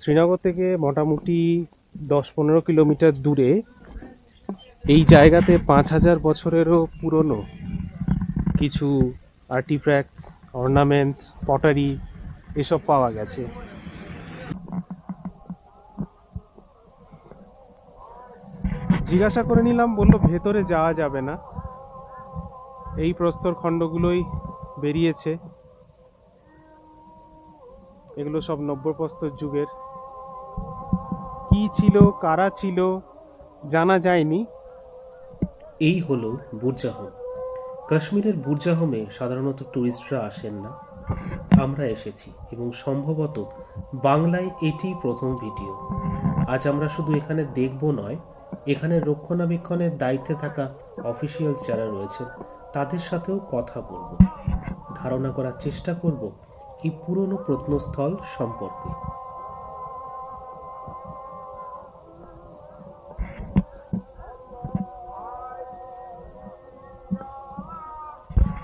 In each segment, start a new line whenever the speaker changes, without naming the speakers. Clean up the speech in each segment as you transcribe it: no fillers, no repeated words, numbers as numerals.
শ্রীনগর থেকে মোটামুটি 10-15 কিলোমিটার দূরে এই জায়গাতে 5000 বছরেরও পুরনো কিছু আর্টিফ্যাক্টস, অর্নামেন্টস, পটারি এসব পাওয়া গেছে। জিজ্ঞাসা করে নিলাম, বললো ভেতরে যাওয়া যাবে না, এই প্রস্তর খণ্ডগুলোই বেরিয়েছে। এগুলো সব নব্যপ্রস্তর যুগের। কি ছিল, কারা ছিল জানা যায়নি।
এই হলো বুরজাহোম। কাশ্মীরের বুরজাহোমে সাধারণত ট্যুরিস্টরা আসেন না, আমরা এসেছি এবং সম্ভবত বাংলায় এটিই প্রথম ভিডিও। আজ আমরা শুধু এখানে দেখব নয়, এখানে রক্ষণাবেক্ষণের দায়িত্বে থাকা অফিসিয়ালস যারা রয়েছেন তাদের সাথেও কথা বলবো, ধারণা করার চেষ্টা করব এই পুরনো প্রত্নস্থল সম্পর্কে।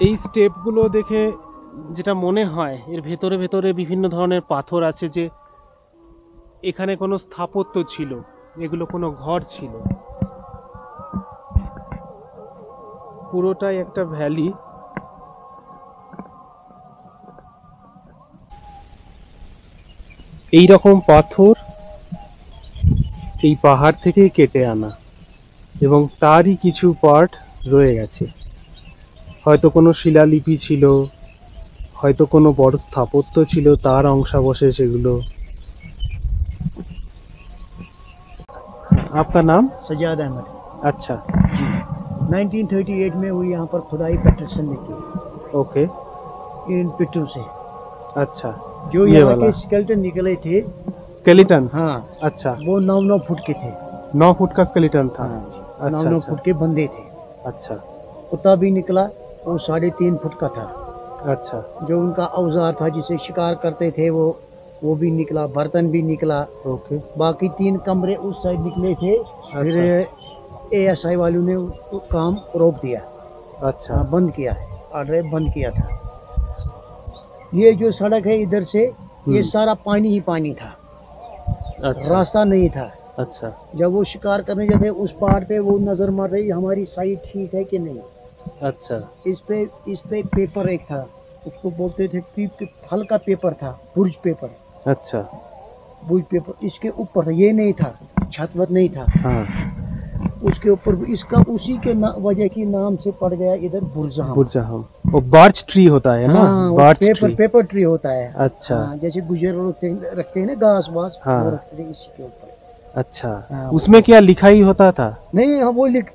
এই স্টেপগুলো দেখে যেটা মনে হয়, এর ভেতরে ভেতরে বিভিন্ন ধরনের পাথর আছে, যে এখানে কোনো স্থাপত্য ছিল, এগুলো কোনো ঘর ছিল। পুরোটাই একটা ভ্যালি। এই রকম পাথর এই পাহাড় থেকেই কেটে আনা, এবং তারই কিছু পার্ট রয়ে গেছে। হয়তো কোনো শিলালিপি ছিল, হয়তো কোনো বড় স্থাপত্য ছিল, তার অংশাবশেষ এগুলো। आपका नाम?
सजाद अहमद।
अच्छा
जी 1938 में हुई यहाँ पर खुदाई पैटरसन ने की
ओके।
इन पिट्टू से।
अच्छा,
जो
ये
यहाँ
वाला
के स्केलेटन निकले थे,
स्केलेटन?
हाँ
अच्छा,
वो 9-9 फुट के थे।
9 फुट का स्केलेटन था?
हाँ जी,
अच्छा
9-9
अच्छा
फुट के बंदे थे।
अच्छा
कुत्ता भी निकला, वो 3.5 फुट का था।
अच्छा
जो उनका औजार था जिसे शिकार करते थे वो भी निकला, बर्तन भी निकला।
ओके।
बाकी 3 कमरे उस साइड निकले थे। फिर ASI वालों ने वो काम रोक दिया।
अच्छा,
बंद किया है, ऑर्डर बंद किया था। ये जो सड़क है इधर से, ये सारा पानी ही पानी था।
अच्छा
रास्ता नहीं था।
अच्छा
जब वो शिकार करने जाते उस पहाड़ पे, वो नजर मार रही हमारी साइड ठीक है कि नहीं।
अच्छा
इस पे पेपर एक था, उसको बोलते थे फल का पेपर था, बुर्ज पेपर।
अच्छा
बुर्ज पेपर इसके ऊपर था, ये नहीं था, छतवत नहीं था।
हाँ,
उसके ऊपर इसका उसी के वजह की नाम से पड़ गया इधर बुरजाहम।
बुरजाहम वो बार्च ट्री होता है ना?
हाँ,
बार्च
पेपर
ट्री।
पेपर ट्री होता है।
अच्छा
हाँ, जैसे गुजर रखते हैं ना घास वास,
हाँ।
वो रखते थे इसी के ऊपर।
अच्छा,
हाँ,
उसमें क्या लिखाई होता था?
नहीं, हाँ,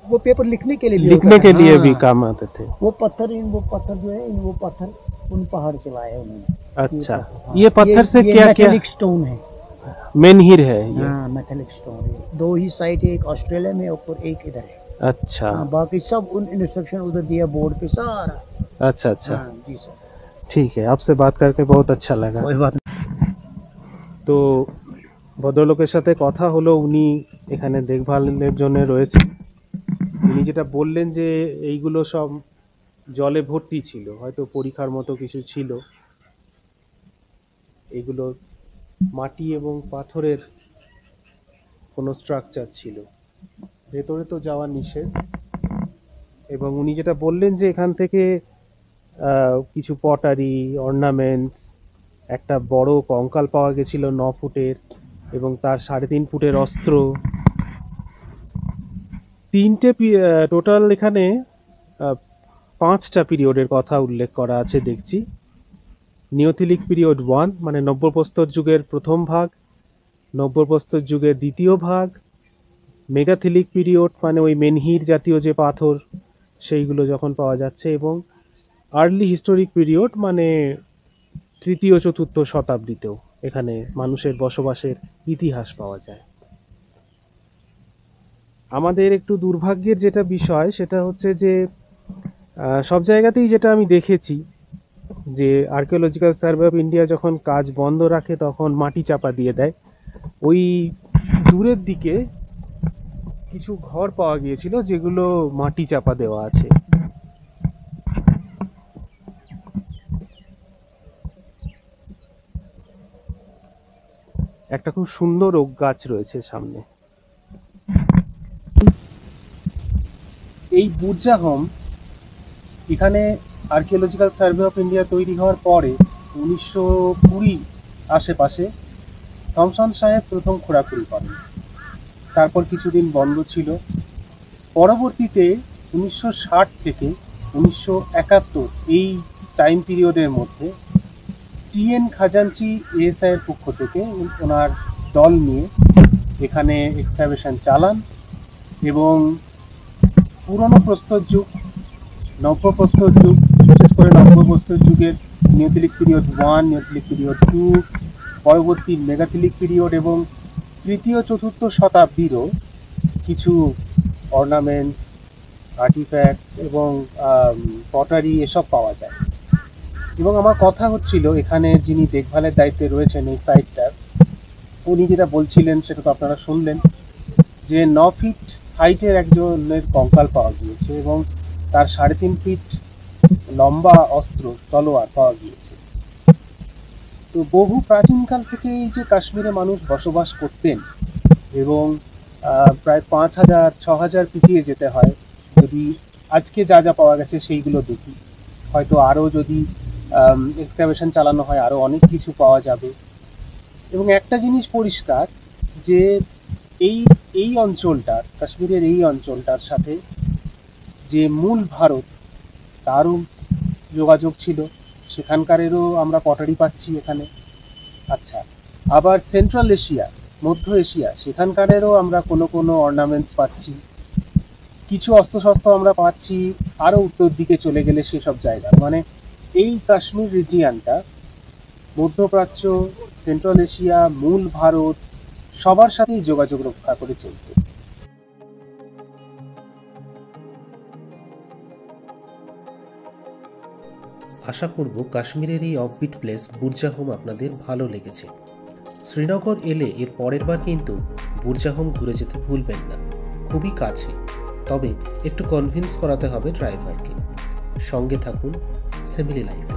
वो पेपर लिखने के लिए भी
लिखने
होता
के
है।
लिए
हाँ,
भी काम आते थे।
वो पत्थर जो है, वो पत्थर उन पहाड़ से लाए उन्होंने।
अच्छा,
हाँ,
ये पत्थर से क्या क्या?
मेथेलिक स्टोन है।
मेनहीर है ये?
हाँ, मेथेलिक स्टोन है। 2 ही साइट है, एक ऑस्ट्रेलिया में और एक इधर है।
अच्छा
हाँ, बाकी सब उन इंस्ट्रक्शन उधर दिया बोर्ड पे सारा।
अच्छा अच्छा
हाँ, जी सर।
ठीक है, आपसे बात करके बहुत अच्छा लगा।
कोई बात
তো ভদ্রলোকের সাথে কথা হলো, উনি এখানে দেখভালের জন্য রয়েছেন। উনি যেটা বললেন যে এইগুলো সব জলে ভর্তি ছিল, হয়তো পরীক্ষার মতো কিছু ছিল। এগুলো মাটি এবং পাথরের কোনো স্ট্রাকচার ছিল, ভেতরে তো যাওয়া নিষেধ। এবং উনি যেটা বললেন যে এখান থেকে কিছু পটারি, অর্নামেন্টস, একটা বড় কঙ্কাল পাওয়া গেছিল 9 ফুটের, এবং তার 3.5 ফুটের অস্ত্র। 3টে টোটাল এখানে 5টা পিরিয়ডের কথা উল্লেখ করা আছে দেখছি। নিওথিলিক পিরিয়ড 1 মানে নব্যপ্রস্তর যুগের প্রথম ভাগ, নব্যপ্রস্তর যুগের দ্বিতীয় ভাগ, মেগাথিলিক পিরিয়ড মানে ওই মেনহির জাতীয় যে পাথর সেইগুলো যখন পাওয়া যাচ্ছে, এবং আর্লি হিস্টোরিক পিরিয়ড মানে 3য় 4র্থ শতাব্দীতেও এখানে মানুষের বসবাসের ইতিহাস পাওয়া যায়। আমাদের একটু দুর্ভাগ্যের যেটা বিষয় সেটা হচ্ছে যে সব জায়গাতেই যেটা আমি দেখেছি, যে আর্কিওলজিক্যাল সার্ভে অফ ইন্ডিয়া যখন কাজ বন্ধ রাখে তখন মাটি চাপা দিয়ে দেয়। ওই দূরের দিকে কিছু ঘর পাওয়া গিয়েছিল যেগুলো মাটি চাপা দেওয়া আছে। একটা খুব সুন্দর ওক গাছ রয়েছে সামনে। এই বুরজাহোম এখানে আর্কিওলজিক্যাল সার্ভে অফ ইন্ডিয়া তৈরি হওয়ার পরে 1920 আশেপাশে থমসন সাহেব প্রথম খোঁড়াখুড়ি করেন। তারপর কিছুদিন বন্ধ ছিল। পরবর্তীতে 1960 থেকে 1971 এই টাইম পিরিয়ডের মধ্যে টিএন খাজাঞ্চি এএসআই এর পক্ষ থেকে ওনার দল নিয়ে এখানে এক্সকাভেশন চালান এবং পুরনো প্রস্তর যুগ, নব্য প্রস্তর যুগ, বিশেষ করে নব্য প্রস্তর যুগের নিওলিথিক পিরিয়ড 1, নিওলিথিক পিরিয়ড 2, পরবর্তী মেগালিথিক পিরিয়ড এবং তৃতীয় চতুর্থ শতাব্দীরও কিছু অর্নামেন্টস, আর্টিফ্যাক্টস এবং পটারি এসব পাওয়া যায়। এবং আমার কথা হচ্ছিল এখানে যিনি দেখভালের দায়িত্বে রয়েছেন এই সাইটটার, উনি যেটা বলছিলেন সেটা তো আপনারা শুনলেন, যে 9 ফিট হাইটের একজনের কঙ্কাল পাওয়া গিয়েছে এবং তার 3.5 ফিট লম্বা অস্ত্র, তলোয়ার পাওয়া গিয়েছে। তো বহু প্রাচীনকাল থেকে এই যে কাশ্মীরে মানুষ বসবাস করতেন এবং প্রায় 5000-6000 পিছিয়ে যেতে হয় যদি আজকে যা যা পাওয়া গেছে সেইগুলো দেখি। হয়তো আরও যদি এক্সকাভেশন চালানো হয় আরও অনেক কিছু পাওয়া যাবে। এবং একটা জিনিস পরিষ্কার যে এই অঞ্চলটার, কাশ্মীরের এই অঞ্চলটার সাথে যে মূল ভারত তারও যোগাযোগ ছিল, সেখানকারেরও আমরা পটারি পাচ্ছি এখানে। আচ্ছা, আবার সেন্ট্রাল এশিয়া, মধ্য এশিয়া, সেখানকারেরও আমরা কোনো অর্নামেন্টস পাচ্ছি, কিছু অস্ত্রশস্ত্র আমরা পাচ্ছি আরও উত্তর দিকে চলে গেলে সেসব জায়গা। মানে এই কাশ্মীর রিজিয়ানটা মধ্যপ্রাচ্য, সেন্ট্রাল এশিয়া, মূল ভারত সবার সাথেই যোগাযোগ রক্ষা করে চলত।
আশা করব কাশ্মীরের এই অফবিট প্লেস বুরজাহোম আপনাদের ভালো লেগেছে। শ্রীনগর এলে এর পরের বার কিন্তু বুরজাহোম ঘুরে যেতে ভুলবেন না, খুবই কাছে। তবে একটু কনভিন্স করাতে হবে ড্রাইভারকে। সঙ্গে থাকুন সেমিলি লাইফ।